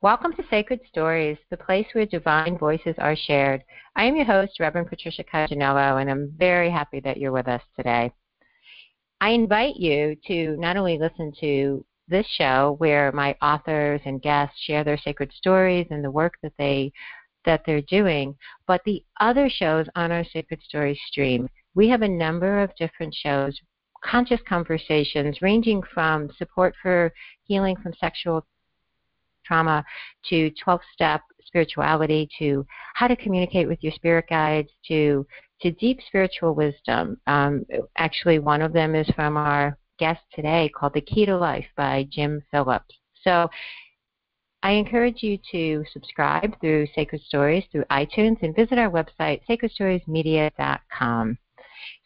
Welcome to Sacred Stories, the place where divine voices are shared. I am your host, Reverend Patricia Caginello, and I'm very happy that you're with us today. I invite you to not only listen to this show where my authors and guests share their sacred stories and the work that they're doing, but the other shows on our Sacred Stories stream. We have a number of different shows, conscious conversations ranging from support for healing from sexual trauma to 12-step spirituality to how to communicate with your spirit guides to deep spiritual wisdom. Actually, one of them is from our guest today called The Key to Life by Jim Phillips. So I encourage you to subscribe through Sacred Stories, through iTunes, and visit our website, sacredstoriesmedia.com.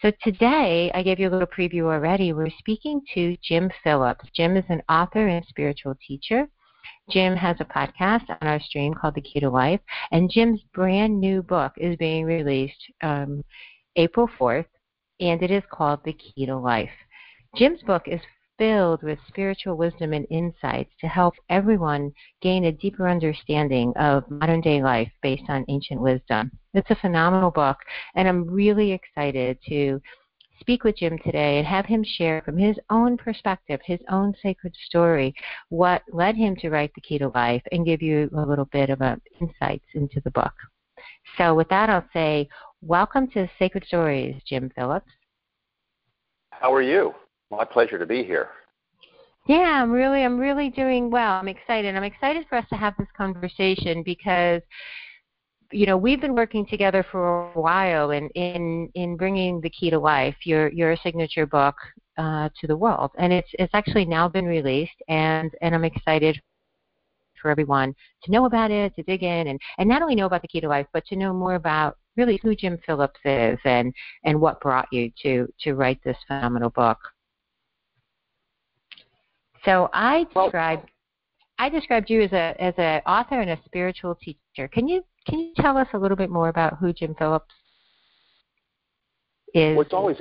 So today, I gave you a little preview already. We're speaking to Jim Phillips. Jim is an author and spiritual teacher. Jim has a podcast on our stream called The Key to Life, and Jim's brand new book is being released April 4th, and it is called The Key to Life. Jim's book is filled with spiritual wisdom and insights to help everyone gain a deeper understanding of modern-day life based on ancient wisdom. It's a phenomenal book, and I'm really excited to speak with Jim today and have him share from his own perspective, his own sacred story, what led him to write The Key to Life, and give you a little bit of insights into the book. So with that, I'll say welcome to Sacred Stories, Jim Phillips. How are you? My pleasure to be here. Yeah, I'm really doing well. I'm excited. I'm excited for us to have this conversation because, you know, we've been working together for a while in bringing The Key to Life, your signature book, to the world, and it's actually now been released, and I'm excited for everyone to know about it, to dig in, and not only know about The Key to Life, but to know more about really who Jim Phillips is and what brought you to write this phenomenal book. So I described you as a author and a spiritual teacher. Can you tell us a little bit more about who Jim Phillips is? Well, it's always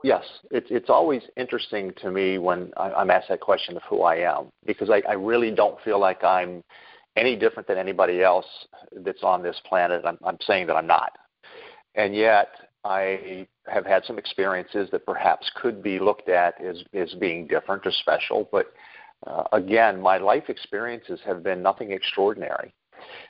Yes, it's always interesting to me when I'm asked that question of who I am, because I really don't feel like I'm any different than anybody else that's on this planet. I'm saying that I'm not. And yet I have had some experiences that perhaps could be looked at as being different or special. But again, my life experiences have been nothing extraordinary.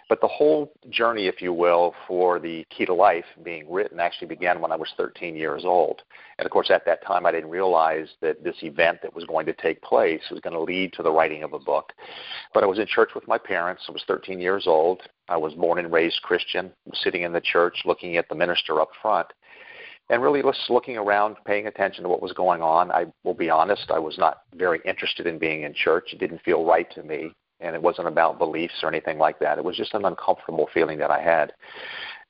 But the whole journey, if you will, for The Key to Life being written actually began when I was 13 years old. And, of course, at that time I didn't realize that this event that was going to take place was going to lead to the writing of a book. But I was in church with my parents. I was 13 years old. I was born and raised Christian, sitting in the church looking at the minister up front. And really just looking around, paying attention to what was going on. I will be honest, I was not very interested in being in church. It didn't feel right to me. And it wasn't about beliefs or anything like that. It was just an uncomfortable feeling that I had.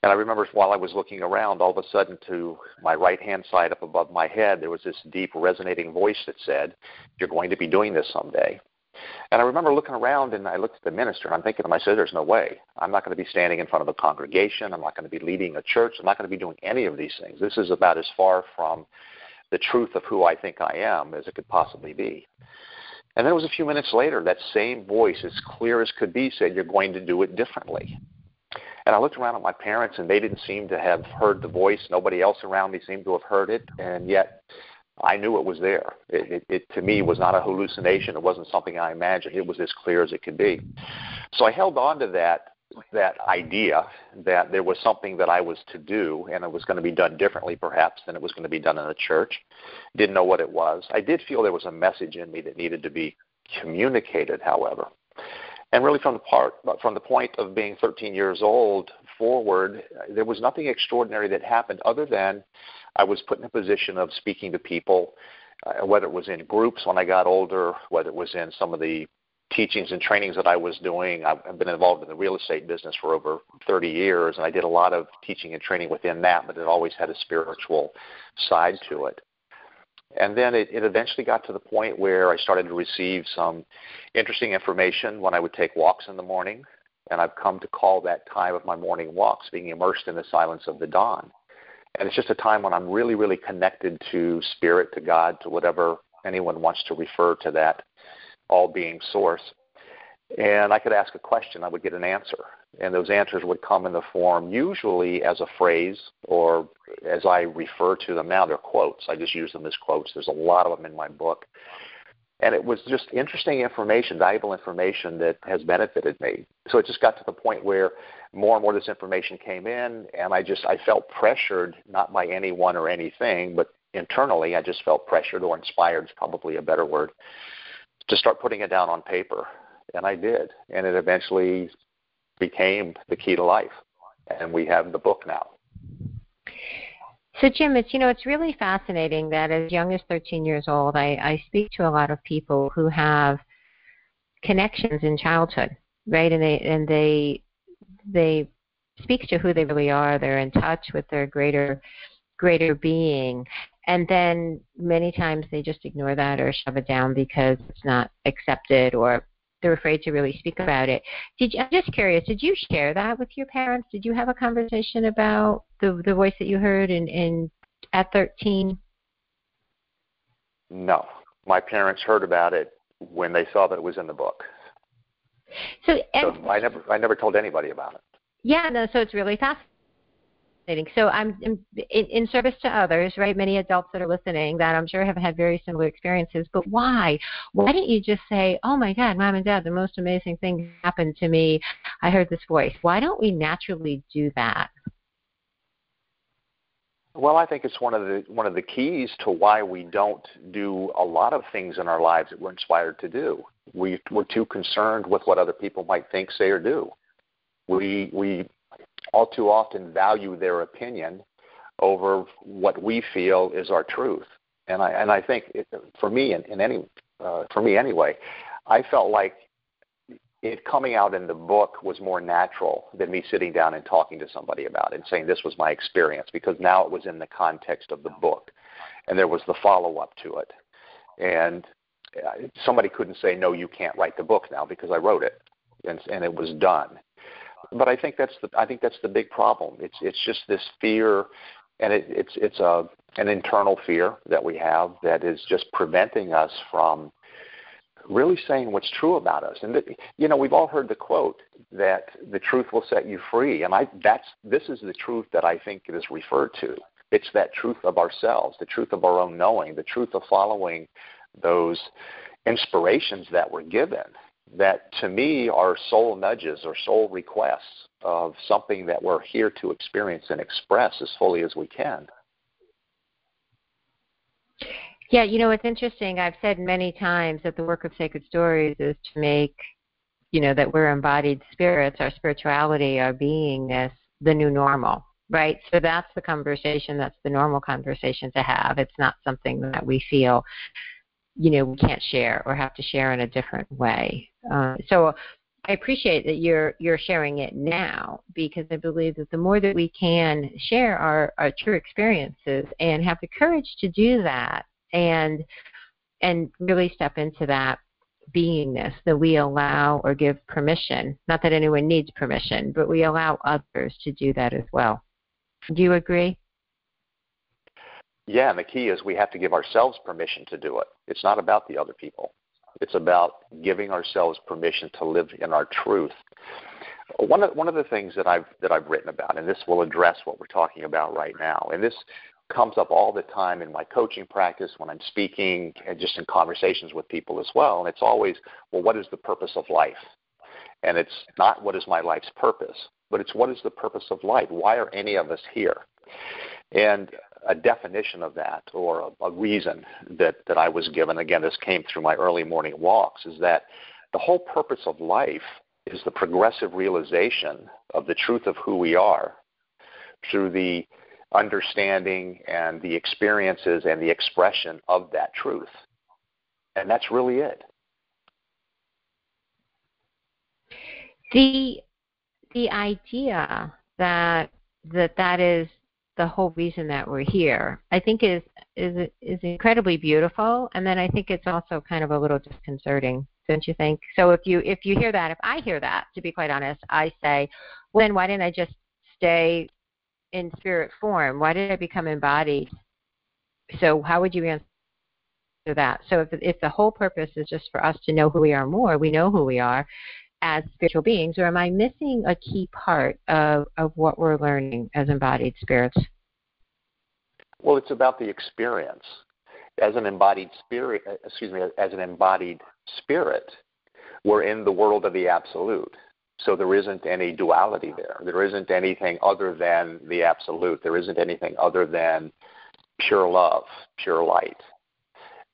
And I remember while I was looking around, all of a sudden to my right-hand side up above my head, there was this deep resonating voice that said, "You're going to be doing this someday." And I remember looking around, and I looked at the minister, and I'm thinking to myself, there's no way. I'm not going to be standing in front of a congregation. I'm not going to be leading a church. I'm not going to be doing any of these things. This is about as far from the truth of who I think I am as it could possibly be. And then it was a few minutes later, that same voice, as clear as could be, said, "You're going to do it differently." And I looked around at my parents, and they didn't seem to have heard the voice. Nobody else around me seemed to have heard it, and yet I knew it was there. It to me, was not a hallucination. It wasn't something I imagined. It was as clear as it could be. So I held on to that idea that there was something that I was to do, and it was going to be done differently perhaps than it was going to be done in the church. Didn't know what it was. I did feel there was a message in me that needed to be communicated, however. And really from the point of being 13 years old forward, there was nothing extraordinary that happened other than I was put in a position of speaking to people, whether it was in groups when I got older, whether it was in some of the teachings and trainings that I was doing. I've been involved in the real estate business for over 30 years, and I did a lot of teaching and training within that, but it always had a spiritual side to it. And then it eventually got to the point where I started to receive some interesting information when I would take walks in the morning, and I've come to call that time of my morning walks being immersed in the silence of the dawn. And it's just a time when I'm really, really connected to spirit, to God, to whatever anyone wants to refer to that all-being source. And I could ask a question, I would get an answer. And those answers would come in the form usually as a phrase, or as I refer to them now, they're quotes. I just use them as quotes. There's a lot of them in my book. And it was just interesting information, valuable information that has benefited me. So it just got to the point where more and more of this information came in, and I felt pressured, not by anyone or anything, but internally I just felt pressured, or inspired is probably a better word, to start putting it down on paper. And I did. And it eventually became the key to life. And we have the book now. So, Jim, it's really fascinating that as young as 13 years old, I speak to a lot of people who have connections in childhood, right? And they speak to who they really are. They're in touch with their greater being. And then many times they just ignore that or shove it down because it's not accepted, or they're afraid to really speak about it. I'm just curious, did you share that with your parents? Did you have a conversation about the voice that you heard at 13? No. My parents heard about it when they saw that it was in the book. So I never told anybody about it. Yeah, no, so it's really fascinating. So I'm in service to others, right? Many adults that are listening that I'm sure have had very similar experiences. But why? Why didn't you just say, oh, my God, Mom and Dad, the most amazing thing happened to me. I heard this voice. Why don't we naturally do that? Well, I think it's one of the keys to why we don't do a lot of things in our lives that we're inspired to do. We're too concerned with what other people might think, say, or do. We all too often value their opinion over what we feel is our truth. And I think for me anyway, I felt like it coming out in the book was more natural than me sitting down and talking to somebody about it and saying this was my experience, because now it was in the context of the book and there was the follow-up to it. And somebody couldn't say, no, you can't write the book now because I wrote it, and it was done. But I think that's the big problem. It's just this fear, and it's an internal fear that we have that is just preventing us from really saying what's true about us. And we've all heard the quote that the truth will set you free, and this is the truth that I think it is referred to. It's that truth of ourselves, the truth of our own knowing, the truth of following those inspirations that we're given, that to me are soul nudges or soul requests of something that we're here to experience and express as fully as we can. Yeah, it's interesting. I've said many times that the work of Sacred Stories is to make, that we're embodied spirits, our spirituality, our beingness, the new normal, right? So that's the conversation, that's the normal conversation to have. It's not something that we feel we can't share or have to share in a different way. So I appreciate that you're sharing it now, because I believe that the more that we can share our true experiences and have the courage to do that and really step into that beingness, that we allow or give permission, not that anyone needs permission, but we allow others to do that as well. Do you agree? Yeah, and the key is we have to give ourselves permission to do it. It's not about the other people. It's about giving ourselves permission to live in our truth. One of the things that I've written about, and this will address what we're talking about right now, and this comes up all the time in my coaching practice, when I'm speaking, and just in conversations with people as well, and it's always, well, what is the purpose of life? And it's not what is my life's purpose, but it's what is the purpose of life? Why are any of us here? And a definition of that, or a reason that I was given, again, this came through my early morning walks, is that the whole purpose of life is the progressive realization of the truth of who we are through the understanding and the experiences and the expression of that truth. And that's really it. The idea that is the whole reason that we're here, I think is incredibly beautiful, and then I think it's also kind of a little disconcerting, don't you think? So if you hear that, if I hear that, to be quite honest, I say, well, then why didn't I just stay in spirit form? Why did I become embodied? So how would you answer that? So if the whole purpose is just for us to know who we are more, we know who we are, as spiritual beings, or am I missing a key part of what we're learning as embodied spirits? Well, it's about the experience. As an embodied spirit, we're in the world of the absolute. So there isn't any duality there. There isn't anything other than the absolute. There isn't anything other than pure love, pure light.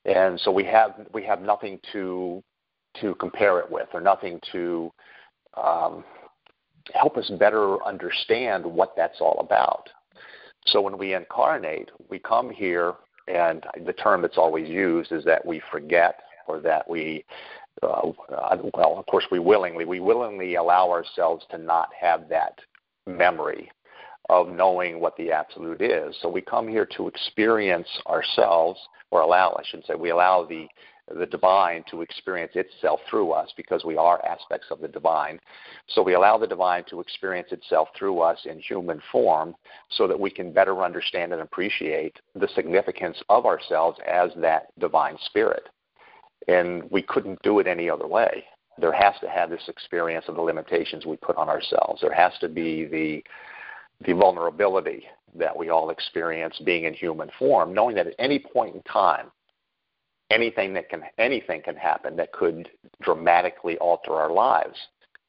And so we have nothing to compare it with, or nothing to help us better understand what that's all about. So when we incarnate, we come here, and the term that's always used is that we forget, or that we, of course, we willingly allow ourselves to not have that memory of knowing what the absolute is. So we come here to experience ourselves, or we allow the divine to experience itself through us, because we are aspects of the divine. So we allow the divine to experience itself through us in human form, so that we can better understand and appreciate the significance of ourselves as that divine spirit. And we couldn't do it any other way. There has to have this experience of the limitations we put on ourselves. There has to be the vulnerability that we all experience being in human form, knowing that at any point in time, anything can happen that could dramatically alter our lives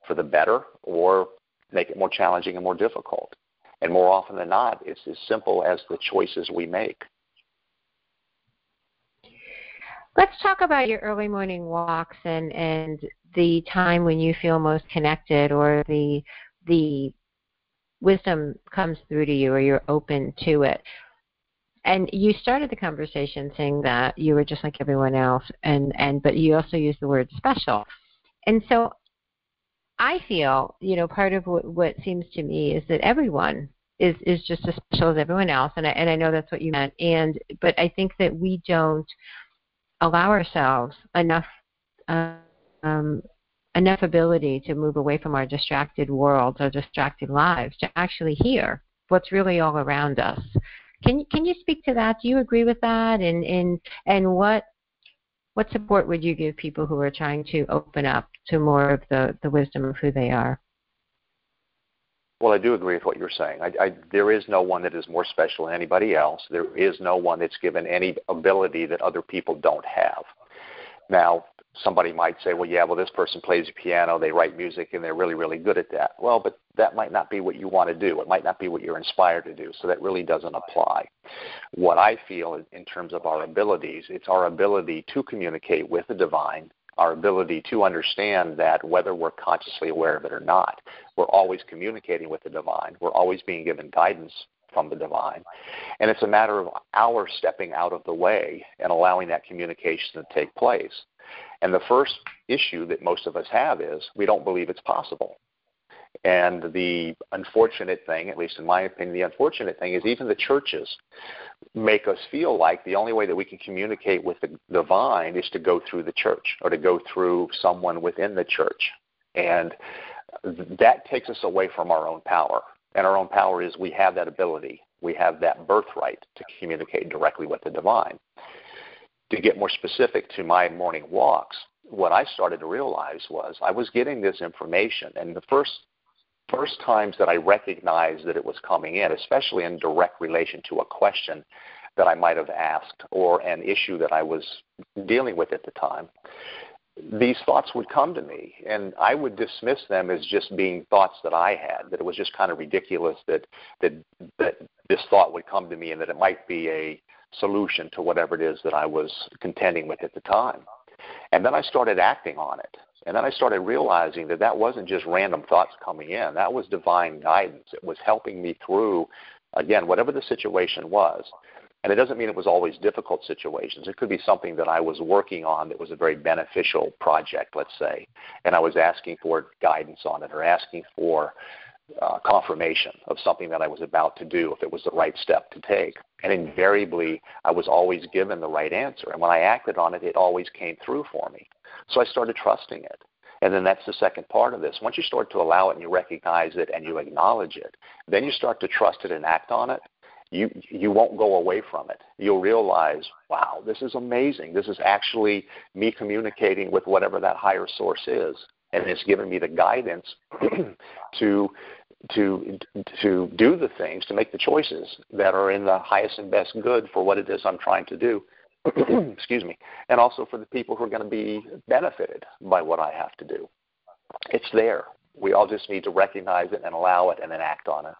for the better, or make it more challenging and more difficult. And more often than not, it's as simple as the choices we make. Let's talk about your early morning walks and the time when you feel most connected, or the wisdom comes through to you, or you're open to it. And you started the conversation saying that you were just like everyone else, but you also used the word special. And so I feel, part of what seems to me is that everyone is just as special as everyone else, and I know that's what you meant. But I think that we don't allow ourselves enough ability to move away from our distracted worlds, our distracted lives, to actually hear what's really all around us. Can you speak to that? Do you agree with that? And what support would you give people who are trying to open up to more of the wisdom of who they are? Well, I do agree with what you're saying. There is no one that is more special than anybody else. There is no one that's given any ability that other people don't have. Now, somebody might say, well, this person plays the piano, they write music, and they're really, really good at that. Well, but that might not be what you want to do. It might not be what you're inspired to do, so that really doesn't apply. What I feel in terms of our abilities, it's our ability to communicate with the divine, our ability to understand that whether we're consciously aware of it or not, we're always communicating with the divine. We're always being given guidance from the divine. And it's a matter of our stepping out of the way and allowing that communication to take place. And the first issue that most of us have is we don't believe it's possible. And the unfortunate thing, at least in my opinion, the unfortunate thing is even the churches make us feel like the only way that we can communicate with the divine is to go through the church, or to go through someone within the church. And that takes us away from our own power. And our own power is we have that ability. We have that birthright to communicate directly with the divine. To get more specific to my morning walks, what I started to realize was I was getting this information, and the first times that I recognized that it was coming in, especially in direct relation to a question that I might have asked or an issue that I was dealing with at the time, these thoughts would come to me, and I would dismiss them as just being thoughts that I had, that it was just kind of ridiculous that this thought would come to me and that it might be a solution to whatever it is that I was contending with at the time. And then I started acting on it. And then I started realizing that wasn't just random thoughts coming in. That was divine guidance. It was helping me through, again, whatever the situation was. And it doesn't mean it was always difficult situations. It could be something that I was working on that was a very beneficial project, let's say, and I was asking for guidance on it, or asking for confirmation of something that I was about to do, if it was the right step to take. And invariably, I was always given the right answer. And when I acted on it, it always came through for me. So I started trusting it. And then that's the second part of this. Once you start to allow it and you recognize it and you acknowledge it, then you start to trust it and act on it. You won't go away from it. You'll realize, wow, this is amazing. This is actually me communicating with whatever that higher source is. and it's given me the guidance to do the things, to make the choices that are in the highest and best good for what it is I'm trying to do. Excuse me. And also for the people who are going to be benefited by what I have to do. It's there. We all just need to recognize it and allow it and then act on it.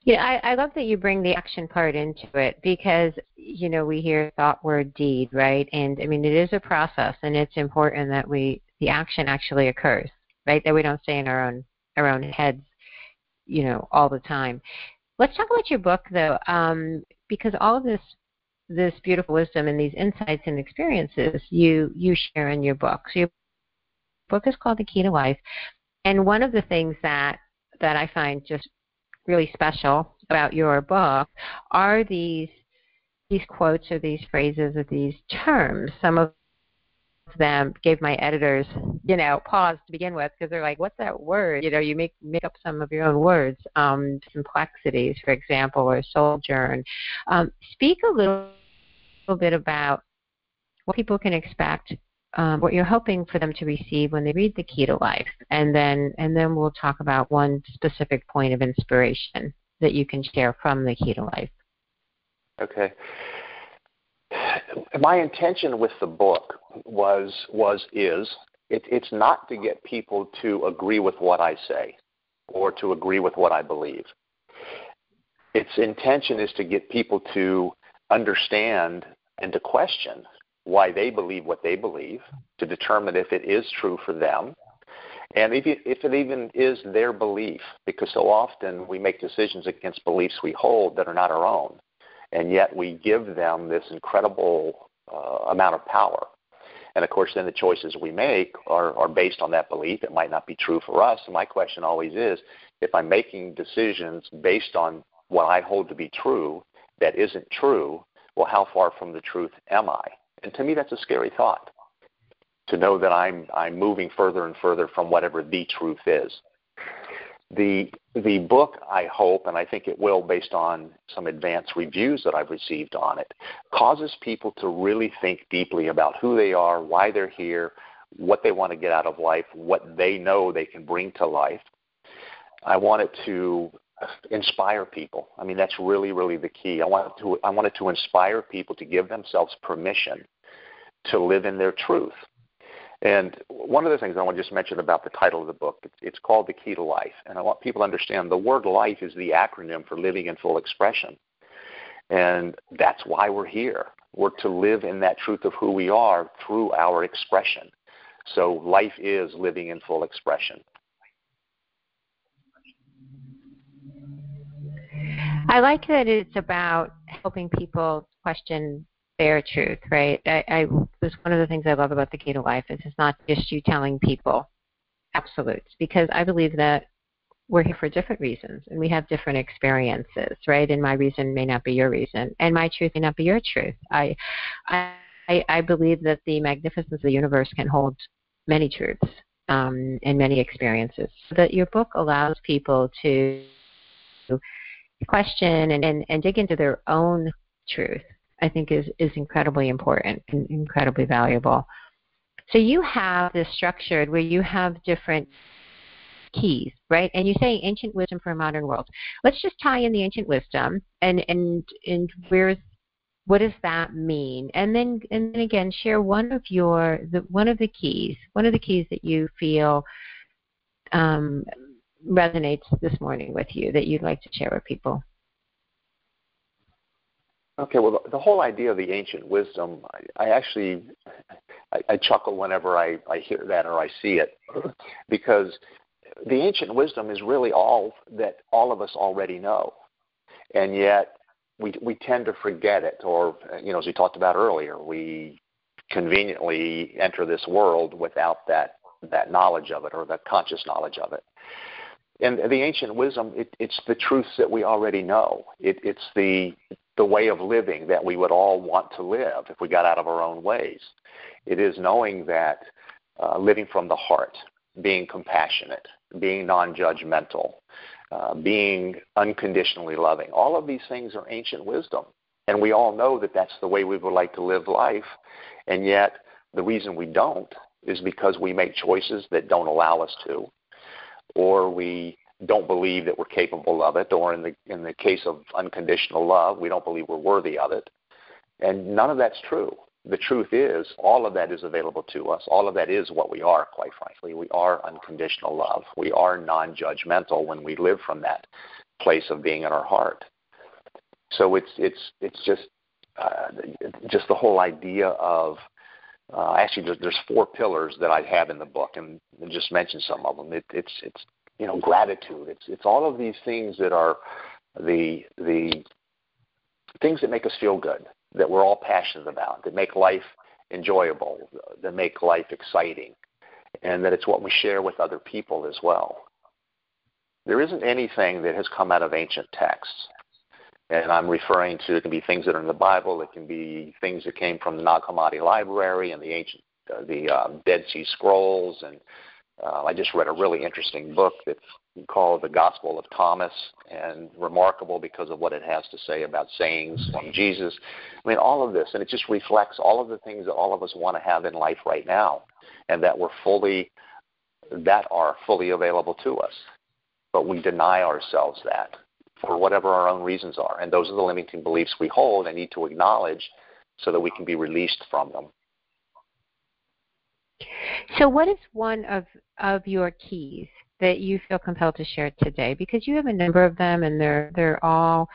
Yeah, I love that you bring the action part into it because, we hear thought, word, deed, right? And, I mean, it is a process, and it's important that the action actually occurs, right? That we don't stay in our own heads, all the time. Let's talk about your book, though, because all of this beautiful wisdom and these insights and experiences you share in your book. So your book is called The Key to Life, and one of the things that I find just really special about your book are these quotes or these phrases or these terms. Some of them gave my editors, pause to begin with because they're like, what's that word? You make up some of your own words. Complexities, for example, or sojourn. Speak a little bit about what people can expect, what you're hoping for them to receive when they read The Key to Life, and then we'll talk about one specific point of inspiration that you can share from The Key to Life. Okay. My intention with the book it's not to get people to agree with what I say or to agree with what I believe. Its intention is to get people to understand and to question why they believe what they believe, to determine if it is true for them, and if it even is their belief, because so often we make decisions against beliefs we hold that are not our own, and yet we give them this incredible amount of power. And, of course, then the choices we make are based on that belief. It might not be true for us. And my question always is, if I'm making decisions based on what I hold to be true that isn't true, well, how far from the truth am I? And to me, that's a scary thought, to know that I'm moving further and further from whatever the truth is. The book, I hope, and I think it will based on some advanced reviews that I've received on it, causes people to really think deeply about who they are, why they're here, what they want to get out of life, what they know they can bring to life. I want it to inspire people. I mean, that's really, really the key. I want it to inspire people to give themselves permission to live in their truth. And one of the things I want to just mention about the title of the book, it's called The Key to Life. And I want people to understand the word life is the acronym for living in full expression. And that's why we're here. We're to live in that truth of who we are through our expression. So life is living in full expression. I like that it's about helping people question their truth, right? That's one of the things I love about The Key to Life is it's not just you telling people absolutes, because I believe that we're here for different reasons and we have different experiences, right? And my reason may not be your reason, and my truth may not be your truth. I believe that the magnificence of the universe can hold many truths and many experiences. So that your book allows people to question and dig into their own truth, I think is incredibly important and incredibly valuable. So you have this structured where you have different keys, right? And you say ancient wisdom for a modern world. Let's just tie in the ancient wisdom and what does that mean? And then again, share one of the keys that you feel resonates this morning with you that you'd like to share with people. Okay, well, the whole idea of the ancient wisdom, I chuckle whenever I hear that or I see it, because the ancient wisdom is really all that all of us already know, and yet we tend to forget it, or, as we talked about earlier, we conveniently enter this world without that knowledge of it or that conscious knowledge of it. And the ancient wisdom, it's the truths that we already know. It's the way of living that we would all want to live if we got out of our own ways. It is knowing that living from the heart, being compassionate, being non-judgmental, being unconditionally loving. All of these things are ancient wisdom. And we all know that that's the way we would like to live life. And yet the reason we don't is because we make choices that don't allow us to, or we don't believe that we're capable of it, or in the case of unconditional love, we don't believe we're worthy of it. And none of that's true. The truth is, all of that is available to us. All of that is what we are, quite frankly. We are unconditional love. We are non-judgmental when we live from that place of being in our heart. So it's just the whole idea of actually there's 4 pillars that I have in the book, and I just mentioned some of them. It's gratitude. It's all of these things that are the things that make us feel good, that we're all passionate about, that make life enjoyable, that make life exciting, and that it's what we share with other people as well. There isn't anything that has come out of ancient texts, and I'm referring to, it can be things that are in the Bible, it can be things that came from the Nag Hammadi library and the Dead Sea Scrolls, and I just read a really interesting book that's called The Gospel of Thomas, and remarkable because of what it has to say about sayings from Jesus. I mean, all of this, and it just reflects all of the things that all of us want to have in life right now, and that are fully available to us. But we deny ourselves that for whatever our own reasons are, and those are the limiting beliefs we hold and need to acknowledge so that we can be released from them. So what is one of your keys that you feel compelled to share today? Because you have a number of them, and they're all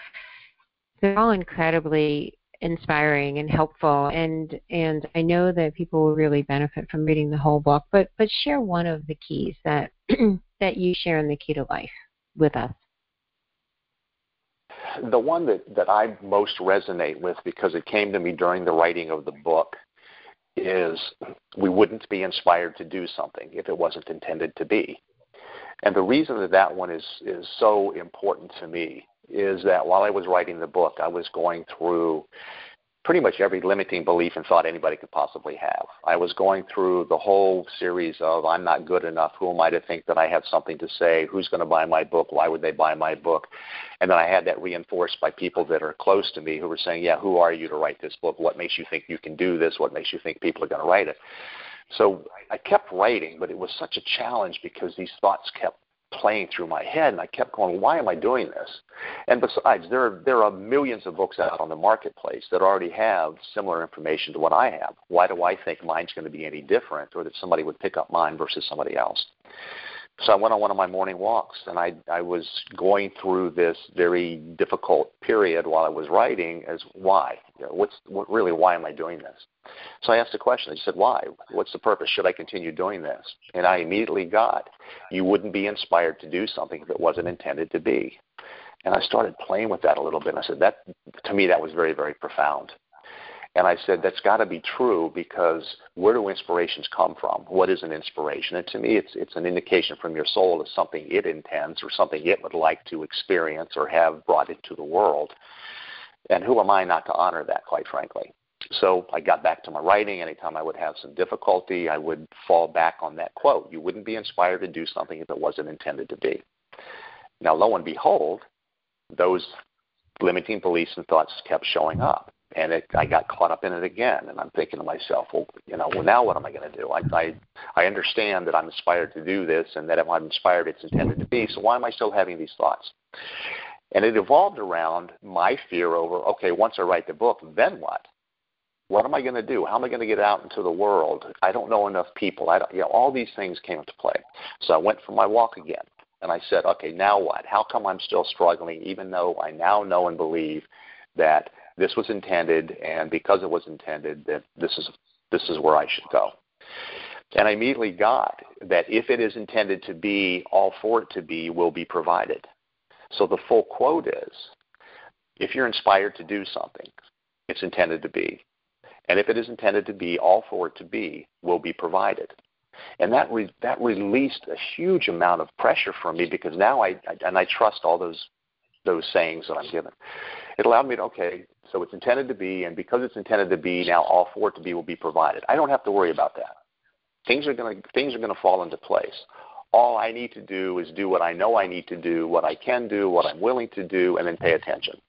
incredibly inspiring and helpful, and I know that people will really benefit from reading the whole book. But share one of the keys that that you share in The Key to Life with us. The one that I most resonate with, because it came to me during the writing of the book, is we wouldn't be inspired to do something if it wasn't intended to be. And the reason that one is so important to me is that while I was writing the book, I was going through pretty much every limiting belief and thought anybody could possibly have. I was going through the whole series of, I'm not good enough, who am I to think that I have something to say, who's going to buy my book, why would they buy my book? And then I had that reinforced by people that are close to me who were saying, yeah, who are you to write this book? What makes you think you can do this? What makes you think people are going to write it? So I kept writing, but it was such a challenge because these thoughts kept playing through my head, and I kept going, why am I doing this? And besides, there are millions of books out on the marketplace that already have similar information to what I have. Why do I think mine's going to be any different, or that somebody would pick up mine versus somebody else? So I went on one of my morning walks, and I was going through this very difficult period while I was writing as why? Why am I doing this? So I asked a question. I said, why? What's the purpose? Should I continue doing this? And I immediately got, you wouldn't be inspired to do something if it wasn't intended to be. And I started playing with that a little bit. And I said, to me, that was very, very profound. And I said, that's got to be true, because where do inspirations come from? What is an inspiration? And to me, it's an indication from your soul of something it intends or something it would like to experience or have brought into the world. And who am I not to honor that, quite frankly? So I got back to my writing. Anytime I would have some difficulty, I would fall back on that quote. You wouldn't be inspired to do something if it wasn't intended to be. Now, lo and behold, those limiting beliefs and thoughts kept showing up. And I got caught up in it again, and I'm thinking to myself, well, now what am I going to do? I understand that I'm inspired to do this, and that if I'm inspired, it's intended to be, so why am I still having these thoughts? And it evolved around my fear over, okay, once I write the book, then what? What am I going to do? How am I going to get out into the world? I don't know enough people. All these things came into play. So I went for my walk again, and I said, okay, now what? How come I'm still struggling, even though I now know and believe that this was intended, and because it was intended, that this is where I should go. And I immediately got that if it is intended to be, all for it to be will be provided. So the full quote is, if you're inspired to do something, it's intended to be. And if it is intended to be, all for it to be will be provided. And that released a huge amount of pressure from me, because now I trust all those sayings that I'm given. It allowed me to, okay, so it's intended to be, and because it's intended to be, now all for it to be will be provided. I don't have to worry about that. Things are going to fall into place. All I need to do is do what I know I need to do, what I can do, what I'm willing to do, and then pay attention.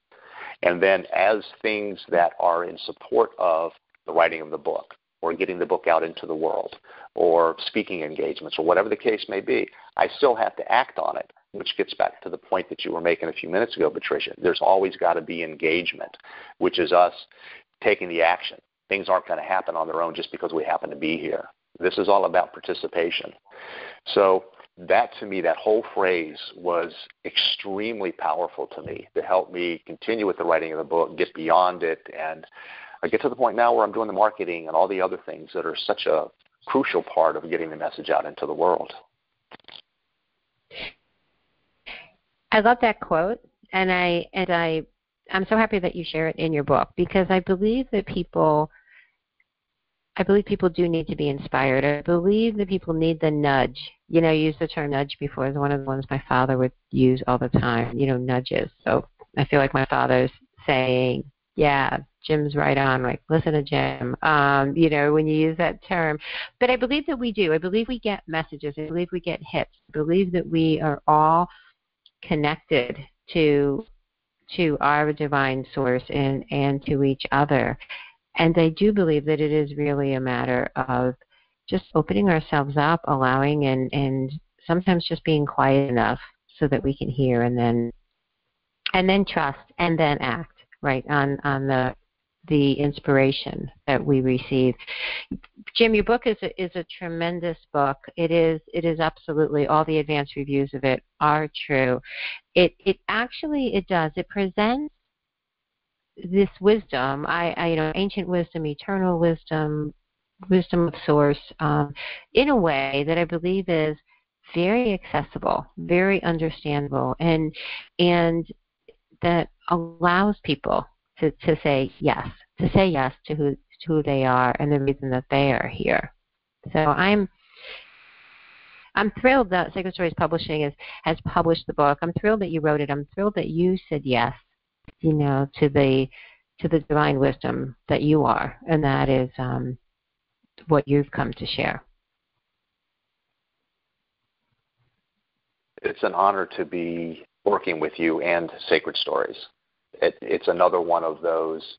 And then as things that are in support of the writing of the book, or getting the book out into the world or speaking engagements or whatever the case may be. I still have to act on it, which gets back to the point that you were making a few minutes ago, Patricia. There's always got to be engagement, which is us taking the action. Things aren't going to happen on their own just because we happen to be here. This is all about participation. So that, to me, that whole phrase was extremely powerful to me to help me continue with the writing of the book, get beyond it, and I get to the point now where I'm doing the marketing and all the other things that are such a crucial part of getting the message out into the world. I love that quote, and I'm so happy that you share it in your book, because I believe people do need to be inspired. I believe that people need the nudge. You use the term nudge before. It's one of the ones my father would use all the time, nudges. So I feel like my father's saying, yeah, Jim's right on, like, listen to Jim, when you use that term. But I believe that we do. I believe we get messages. I believe we get hits. I believe that we are all connected to our divine source and to each other. And I do believe that it is really a matter of just opening ourselves up, allowing, and sometimes just being quiet enough so that we can hear, and then trust, and then act, right, on the inspiration that we receive. Jim, your book is a tremendous book. It is absolutely, all the advanced reviews of it are true. It presents this wisdom, ancient wisdom, eternal wisdom, wisdom of source, in a way that I believe is very accessible, very understandable, and that allows people to say yes to who they are and the reason that they are here. So I'm thrilled that Sacred Stories Publishing has published the book. I'm thrilled that you wrote it. I'm thrilled that you said yes, to the divine wisdom that you are, and that is what you've come to share. It's an honor to be working with you and Sacred Stories. It's another one of those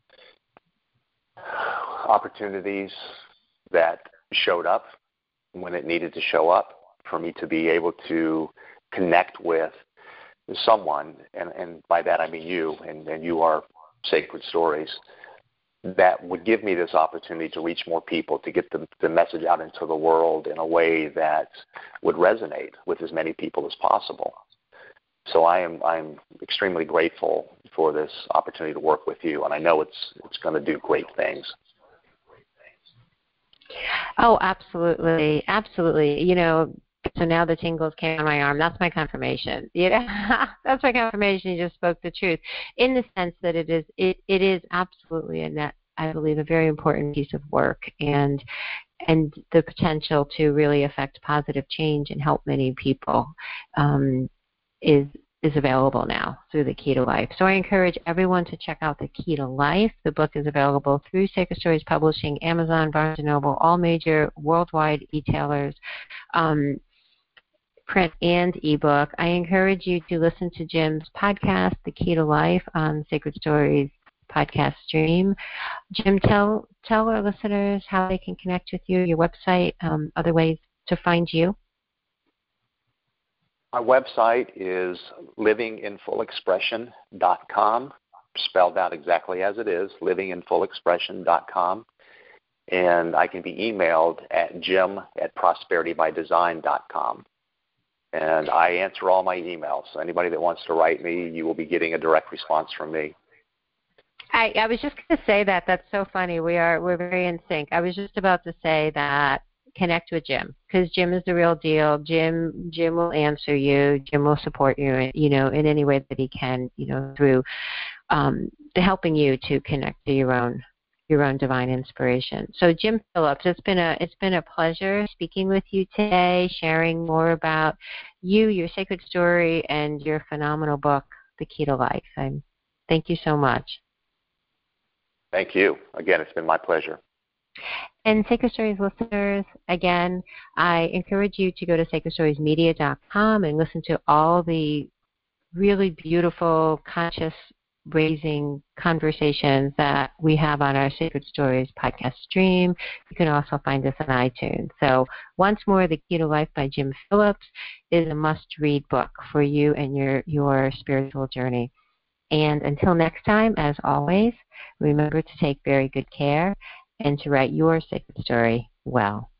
opportunities that showed up when it needed to show up for me to be able to connect with someone, and by that I mean you, and you are Sacred Stories, that would give me this opportunity to reach more people, to get the message out into the world in a way that would resonate with as many people as possible. So I'm extremely grateful for this opportunity to work with you, and I know it's going to do great things. Oh, absolutely, absolutely. So now the tingles came on my arm. That's my confirmation. That's my confirmation. You just spoke the truth, in the sense that it is absolutely I believe, a very important piece of work, and the potential to really affect positive change and help many people is available now through The Key to Life. So I encourage everyone to check out The Key to Life. The book is available through Sacred Stories Publishing, Amazon, Barnes & Noble, all major worldwide e-tailers, print and ebook. I encourage you to listen to Jim's podcast, The Key to Life, on Sacred Stories podcast stream. Jim, tell our listeners how they can connect with you, your website, other ways to find you. My website is livinginfullexpression.com, spelled out exactly as it is, livinginfullexpression.com. And I can be emailed at jim@prosperitybydesign.com. And I answer all my emails. So anybody that wants to write me, you will be getting a direct response from me. I was just going to say that. That's so funny. We're very in sync. I was just about to say that. Connect with Jim, because Jim is the real deal. Jim will answer you. Jim will support you, in any way that he can, through helping you to connect to your own divine inspiration. So Jim Phillips, it's been a pleasure speaking with you today, sharing more about you, your sacred story, and your phenomenal book, The Key to Life. Thank you so much. Thank you. Again, it's been my pleasure. And Sacred Stories listeners, again, I encourage you to go to sacredstoriesmedia.com and listen to all the really beautiful, conscious raising conversations that we have on our Sacred Stories podcast stream. You can also find us on iTunes. So once more, The Key to Life by Jim Phillips is a must-read book for you and your spiritual journey. And until next time, as always, remember to take very good care and to write your sacred story well.